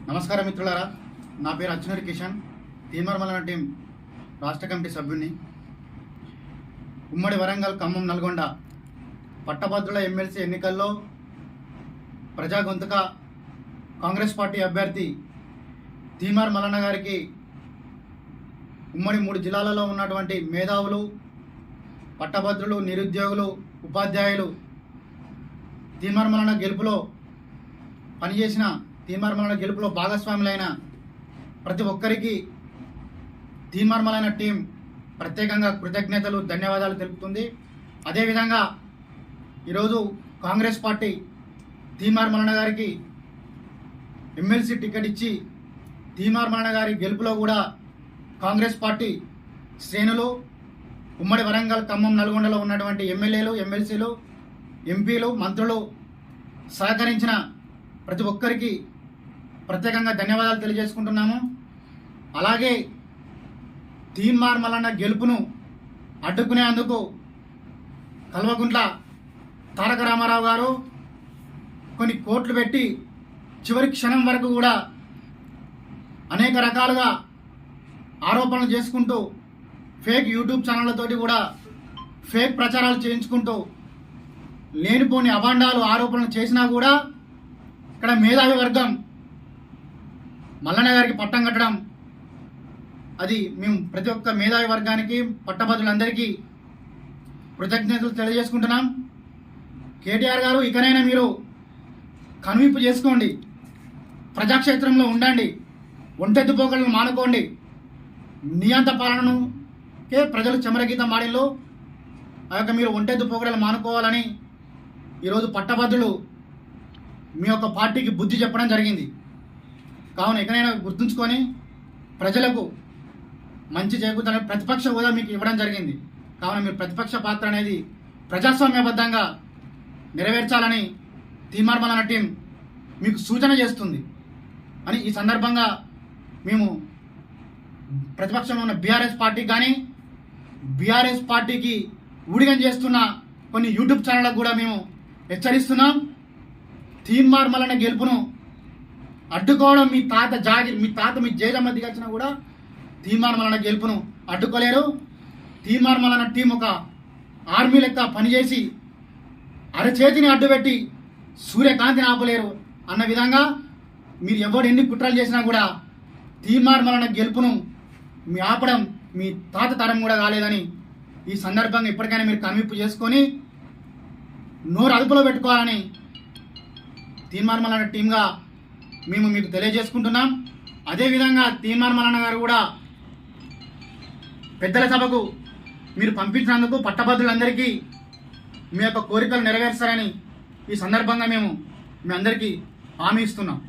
నమస్కారం మిత్రులారా, నా పేరు అచ్చునూరి కిషన్, తీన్మార్మలన టీం రాష్ట్ర కమిటీ సభ్యుని. ఉమ్మడి వరంగల్, ఖమ్మం, నల్గొండ పట్టభద్రుల ఎమ్మెల్సీ ఎన్నికల్లో ప్రజా గొంతుక కాంగ్రెస్ పార్టీ అభ్యర్థి తీన్మార్మలన గారికి ఉమ్మడి 3 జిల్లాలలో ఉన్నటువంటి మేధావులు, పట్టభద్రులు, నిరుద్యోగులు, ఉపాధ్యాయులు తీన్మార్మలన గెలుపులో పనిచేసిన తీన్మార్మలన గెలుపులో భాగస్వాములైన ప్రతి ఒక్కరికి తీన్మార్మలన టీం ప్రత్యేకంగా కృతజ్ఞతలు, ధన్యవాదాలు తెలుపుతుంది. అదేవిధంగా ఈరోజు కాంగ్రెస్ పార్టీ తీన్మార్మలన గారికి ఎమ్మెల్సీ టికెట్ ఇచ్చి తీన్మార్మలన గారి గెలుపులో కూడా కాంగ్రెస్ పార్టీ శ్రేణులు, ఉమ్మడి వరంగల్, ఖమ్మం, నల్గొండలో ఉన్నటువంటి ఎమ్మెల్యేలు, ఎమ్మెల్సీలు, ఎంపీలు, మంత్రులు సహకరించిన ప్రతి ఒక్కరికి ప్రత్యేకంగా ధన్యవాదాలు తెలియజేసుకుంటున్నాము. అలాగే తీన్మార్మలన గెలుపును అడ్డుకునేందుకు కల్వకుంట్ల తారక రామారావు గారు కొన్ని కోట్లు పెట్టి చివరి క్షణం వరకు కూడా అనేక రకాలుగా ఆరోపణలు చేసుకుంటూ ఫేక్ యూట్యూబ్ ఛానళ్లతోటి కూడా ఫేక్ ప్రచారాలు చేయించుకుంటూ లేనిపోని అభాండాలు ఆరోపణలు చేసినా కూడా ఇక్కడ మేధావి వర్గం మల్లన్న గారికి పట్టం కట్టడం, అది మేము ప్రతి ఒక్క మేధావి వర్గానికి, పట్టభద్రులందరికీ కృతజ్ఞతలు తెలియజేసుకుంటున్నాం. కేటీఆర్ గారు, ఇకనైనా మీరు కనువిప్పు చేసుకోండి, ప్రజాక్షేత్రంలో ఉండండి, ఒంటెద్దు పోకలను మానుకోండి. నియంత పాలనను ప్రజలు చెమరగీతం మాడిల్లో ఆ యొక్క మీరు ఒంటెద్దు పోకడలు మానుకోవాలని ఈరోజు పట్టభద్రులు మీ యొక్క పార్టీకి బుద్ధి చెప్పడం జరిగింది. కావున ఎక్కడైనా గుర్తుంచుకొని ప్రజలకు మంచి చేకూర్చాలని ప్రతిపక్ష హోదా మీకు ఇవ్వడం జరిగింది. కావున మీరు ప్రతిపక్ష పాత్ర అనేది ప్రజాస్వామ్యబద్ధంగా నెరవేర్చాలని తీన్మార్మలన టీం మీకు సూచన చేస్తుంది అని ఈ సందర్భంగా మేము ప్రతిపక్షంలో ఉన్న బీఆర్ఎస్ పార్టీకి కానీ, బీఆర్ఎస్ పార్టీకి ఊడిగం చేస్తున్న కొన్ని యూట్యూబ్ ఛానళ్ళకు కూడా మేము హెచ్చరిస్తున్నాం. తీన్మార్మలన గెలుపును అడ్డుకోవడం మీ తాత మీ జేజమ్మ దిగచ్చినా కూడా తీన్మార్మలన గెలుపును అడ్డుకోలేరు. తీన్మార్మలన టీం ఒక ఆర్మీ లెక్క పనిచేసి అరచేతిని అడ్డుపెట్టి సూర్యకాంతిని ఆపలేరు అన్న విధంగా మీరు ఎవరు ఎన్ని కుట్రలు చేసినా కూడా తీన్మార్మలన గెలుపును మీ ఆపడం మీ తాత తరం కూడా కాలేదని ఈ సందర్భంగా ఇప్పటికైనా మీరు కనువిప్పు చేసుకొని నోరు అదుపులో పెట్టుకోవాలని తీన్మార్మలన టీంగా మేము మీకు తెలియజేసుకుంటున్నాం. అదేవిధంగా తీన్మార్మలన గారు కూడా పెద్దల సభకు మీరు పంపించినందుకు పట్టభద్రులందరికీ మీ యొక్క కోరికలు నెరవేర్చారని ఈ సందర్భంగా మేము మీ అందరికీ హామీ ఇస్తున్నాం.